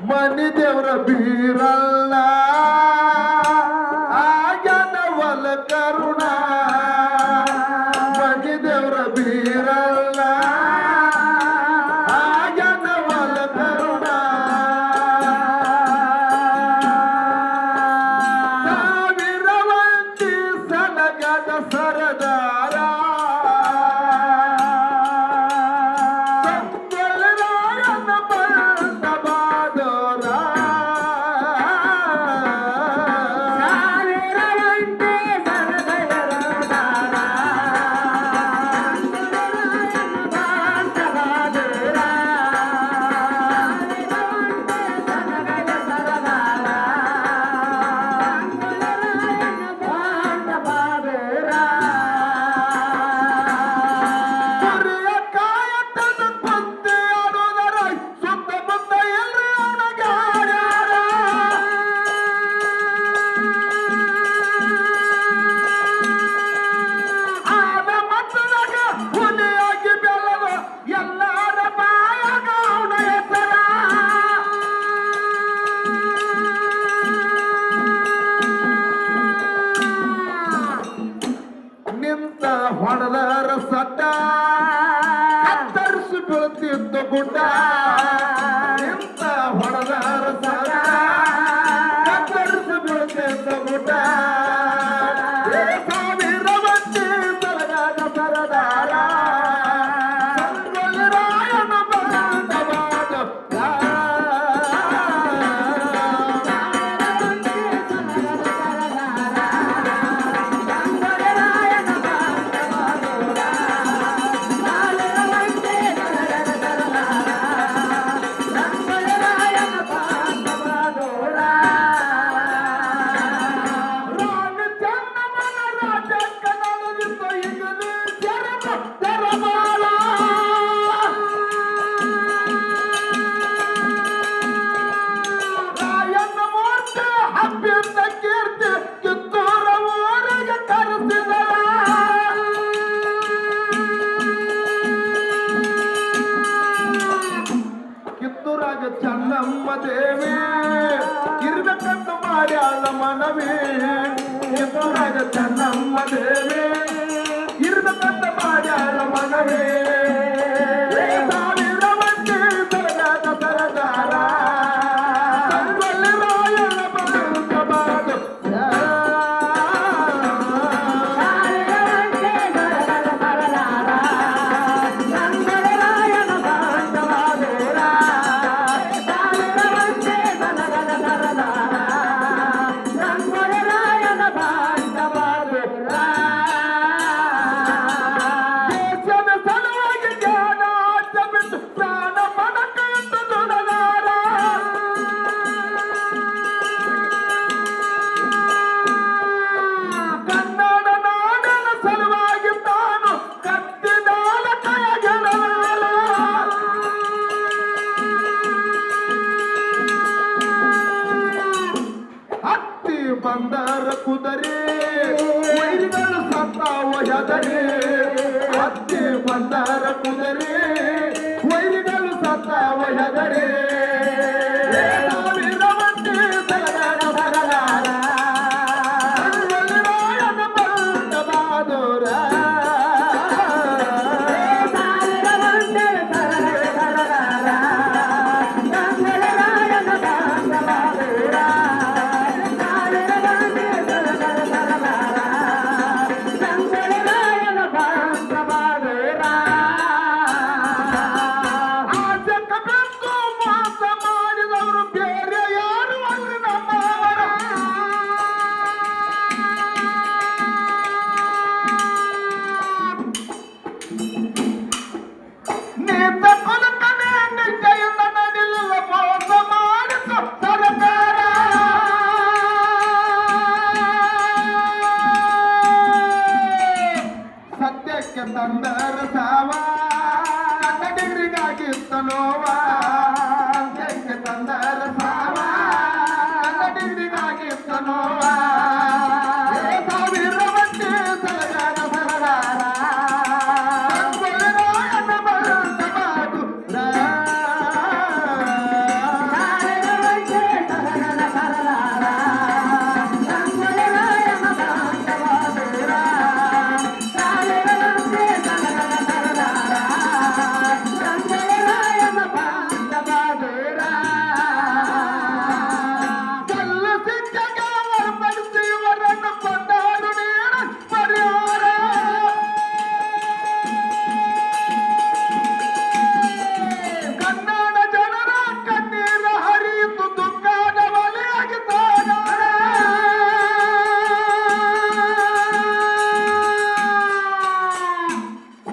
ಮನಿ ದೇವ್ರ ಬೀರಲ್ಲ ಆಗನವಲ ಕರುಣ ಮನಿ ದೇವ್ರ ಬೀರಲ್ಲ ಆಗನವಲ ಕರುಣ ಸಾವಿರವಂತಿ ಸಲಗದ ಸರದಾರ ಹೊಡೆದರ ಸಟ್ಟ ಕತ್ತರಿಸಿ ಬೀಳ್ತಿದ್ದ ಗುಡ್ಡ ನಿಂತ ಹೊಡೆದರ ಸಟ್ಟ ಕತ್ತರಿಸಿ ಬೀಳ್ತಿದ್ದ ಗುಡ್ಡ ಸಾವಿರ ಮಂದಿ ಸಲಗಾದ ಸರದಾರ ಸಂಗೊಳ್ಳಿರಾಯನ ಬಾಂಧವಾದ ಚೆನ್ನಮ್ಮ ದೇವಿ ಇರ್ಬೇಕಂತ ಮಾಡ್ಯಾಳ ಮನವಿ ಎದುರಾಗ ಚೆನ್ನಮ್ಮ ದೇವಿ ಇರ್ಬೇಕಂತ ಮಾಡ್ಯಾಳ ಮನವಿ ಸಾವಿರ ಮಂದಿ ಸರಗಾದ ಸರದಾರ ಸಂಗೊಳ್ಳಿರಾಯನ ಬಾಂಧವಾದ ಬಂದರ ಕುದರೆ ವೈರಿಗಳು ಸತ್ತಾವ ಹೆದರಿ ಹತ್ತಿ ಬಂದರ ಕುದರೆ ವೈರಿಗಳು ಸತ್ತಾವ ಹೆದರಿ ಸಾವಿರ ಮಂದಿ ಸಲಗಾದ ಸರದಾರ ಸಂಗೊಳ್ಳಿರಾಯನ ಬಾಂಧವಾದೋರ ಸತ್ಯಕ್ಕೆ ತಂದರ ಸಾವ ನನ್ನ ಡಿಗ್ರಿಗಾಗಿತ್ತ ನೋವ ಸತ್ಯಕ್ಕೆ ತಂದರ ಸಾವ ನನ್ನ ಡಿಗ್ರಿಗಾಗಿತ್ತ ನೋವ ಸಾವಿರ ಮಂದಿ ಸಲಗಾನ ಸರದಾರ ಸಂಗೊಳ್ಳಿರಾಯನ ಬಂದ ಮಾಧುರ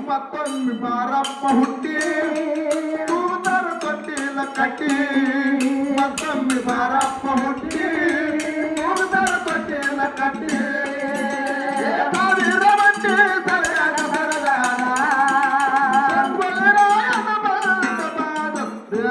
ಮತ್ತೊಮ್ಮೆ ಬಾರಪ್ಪ ಹುಟ್ಟಿ ಕೂದರ ತೊಟ್ಟಿಲ ಕಟ್ಟಿ ಮತ್ತೊಮ್ಮೆ ಬಾರಪ್ಪ ಹುಟ್ಟಿ ಕೂದರ ತೊಟ್ಟಿಲ ಕಟ್ಟಿ ಸಾವಿರ ಮಂದಿ ಸಲಗಾನ ಸರದಾರ ಸಂಗೊಳ್ಳಿರಾಯನ ಬಂದ ಮಾಧುರ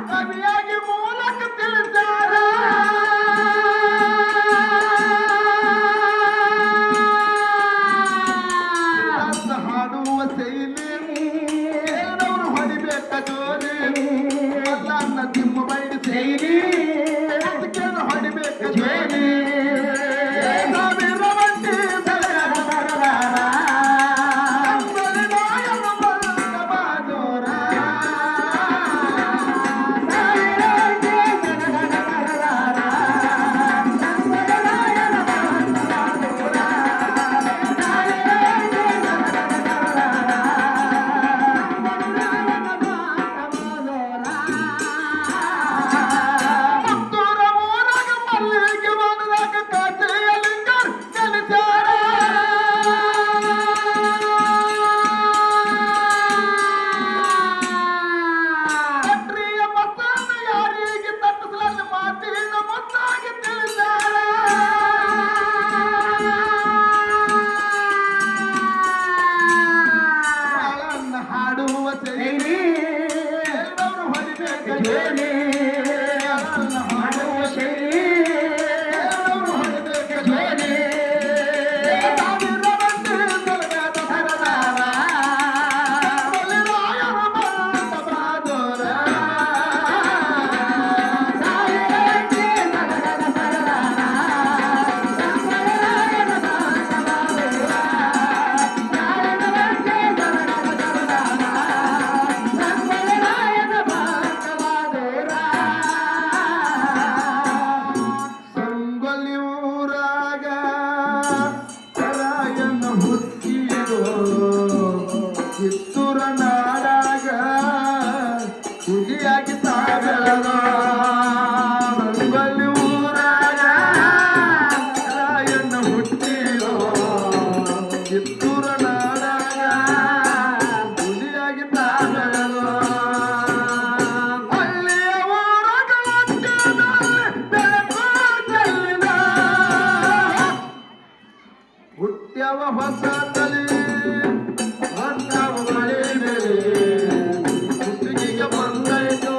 ಕವಿಯಾಗಿ ಮೂಲಕ ತಿಳಿಸಾರ ಹಾಡುವ ಶೈಲಿ ಏನವರು ಹೊಡಿಬೇಕ ಜೋಲಿ ನನ್ನ ತಿಮ್ಮ ಬೈಡಿ ಶೈಲಿ ಅದಕ್ಕೇನು ಹೊಡಿಬೇಕ ಜೋಲಿ ಸಾವಿರ ಮಂದಿ ಸಲಗಾನ ಸರದಾರ ಸಂಗೊಳ್ಳಿರಾಯನ ಬಂದ ಮಾಧುರ ಹಾಡುವ ಶೈಲಿ ಎಲ್ಲರೂ ಹೊಡಿಬೇಕ ಜೋಲಿ ಹಾಡುವ ಶೈಲಿ ಎಲ್ಲರೂ ಹೊಡಿಬೇಕ ಜೋಲಿ ಸಾವಿರ ಮಂದಿ ಸಲಗಾನ ಸರದಾರ ಸಂಗೊಳ್ಳಿರಾಯನ ಬಂದ ಮಾಧುರ ಸಾವಿರ ಮಂದಿ ಸಲಗಾನ ಸರದಾರ ಸಂಗೊಳ್ಳಿರಾಯನ ಬಂದ ಮಾಧುರ ಸಂಗೊಳ್ಳಿ ಊರಾಗ ರಾಯಣ್ಣ ಹುಟ್ಟಿರೋ ಕಿತ್ತೂರ ನಾಡಾಗ ಹುಲಿಯಾಗಿ ತಾಗಲೋ ಸಂಗೊಳ್ಳಿ ಊರಾಗ ರಾಯಣ್ಣ ಹುಟ್ಟಿರೋ ಕಿತ್ತೂರ ನಾಡಾಗ ಹುಲಿಯಾಗಿ ತಾಗಲೋ ಹಳ್ಳಿಯ ಊರಾಗ ಹುಟ್ಟ್ಯವ ಹೊಸ ತಲೆ ಹೊಂದವ ಮಳೆ ಮೇಲೆ ಹುಟ್ಟಿಗೆ ಬಂದೈತೋ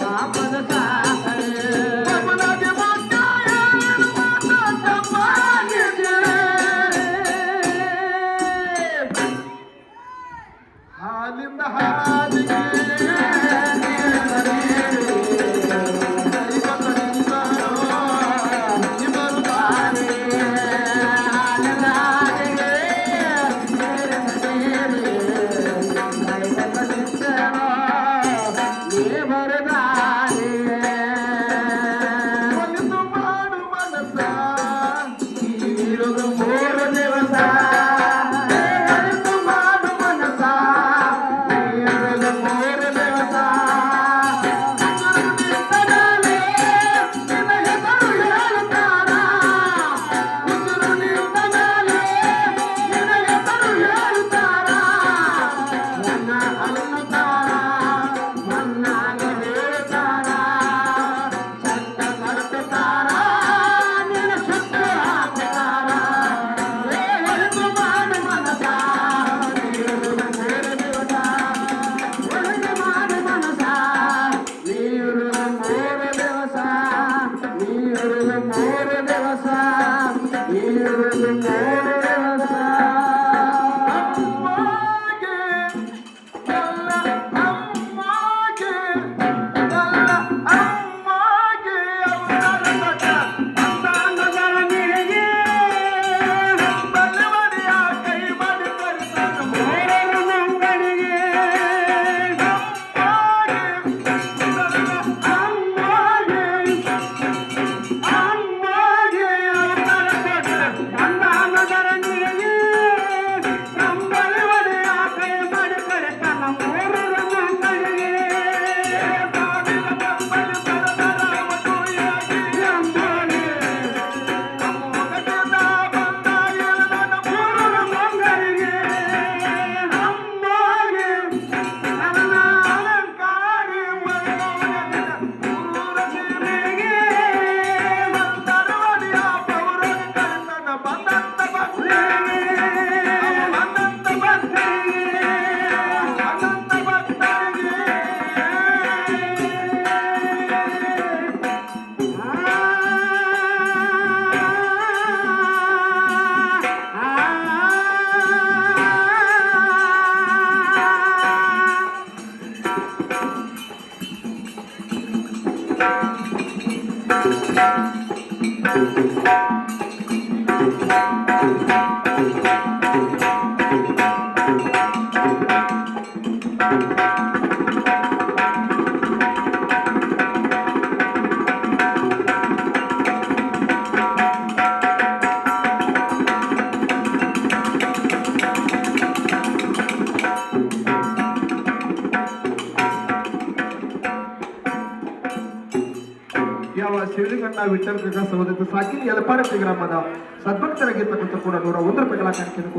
ಪಾಪದ ಸಾಕರೆ ಪವನಗೆ ಬಂದ ಏನು ಮಾತಾಡಪ್ಪಾಗಿದೆ ಹಾಲಿಂದ ಹಾಲಿಗೆ ಇವರು ಬಾರೆ ಹಾಲಿಂದ ಹಾಲಿಗೆ ಇರುವುದು ಮೂರು ದಿವಸ. ಅಮ್ಮಗೆ ಎಲ್ಲ ಅಮ್ಮಗೆ ಎಲ್ಲ ಅಮ್ಮಗೆ ಅವತಾರ ಅಂದಾನದರನಿಗೆ ಬಲವಡಿಯ ಕೈ ಮಾಡಿ ಕರೆತಾನ ಮೂರರ ಮಂಗಳಿಗೆ ಅಮ್ಮಗೆ ಅಮ್ಮಗೆ ಅವತಾರ ಕೊಟ್ಟ ಅಂದಾನದರನಿಗೆ ಕಂಬಳಿ ಒಡೆಯ ಕೈ ಮಾಡಿ ಕರೆತನ ಮೂರರ ಮಂಗಳಿಗೆ ಸಾವಿರ ಕಂಬಳಿ ಕರೆದರ ಮದುವೆಯಾಗಿ ಅಂಬಾಲೆ ಅಮ್ಮಗದ ಬಂದ ಎಲ್ಲನ ಮೂರರ ಮಂಗಳಿಗೆ ಅಮ್ಮಗೆ ನನ್ನ ಅಲಂಕಾರಿ ಮೈಮೌನದ ಪೂರ ಸೀಮೆಗೆ ಮನೆಗೆ ತರವಡಿಯ ಪೌರನ ಕರೆತನ ಬಂದಂತ ಭಕ್ತರಿಗೆ ಬಂದಂತ ಭಕ್ತರಿಗೆ ಬಂದಂತ ಭಕ್ತರಿಗೆ ಯಾವ ಶಿವಲಿಂಗಣ್ಣ ವಿಠಲ್ ಕಗ್ಗ ಸಹೋದರ ಸಾಕಿನ ಯಲಪಾರಟ್ಟಿ ಗ್ರಾಮದ ಸದ್ಭಕ್ತರಾಗಿರ್ತಕ್ಕಂಥ ಕೂಡ 101 ರೂಪಾಯಿಗಳ ಕಾಣಿಕೆಯನ್ನು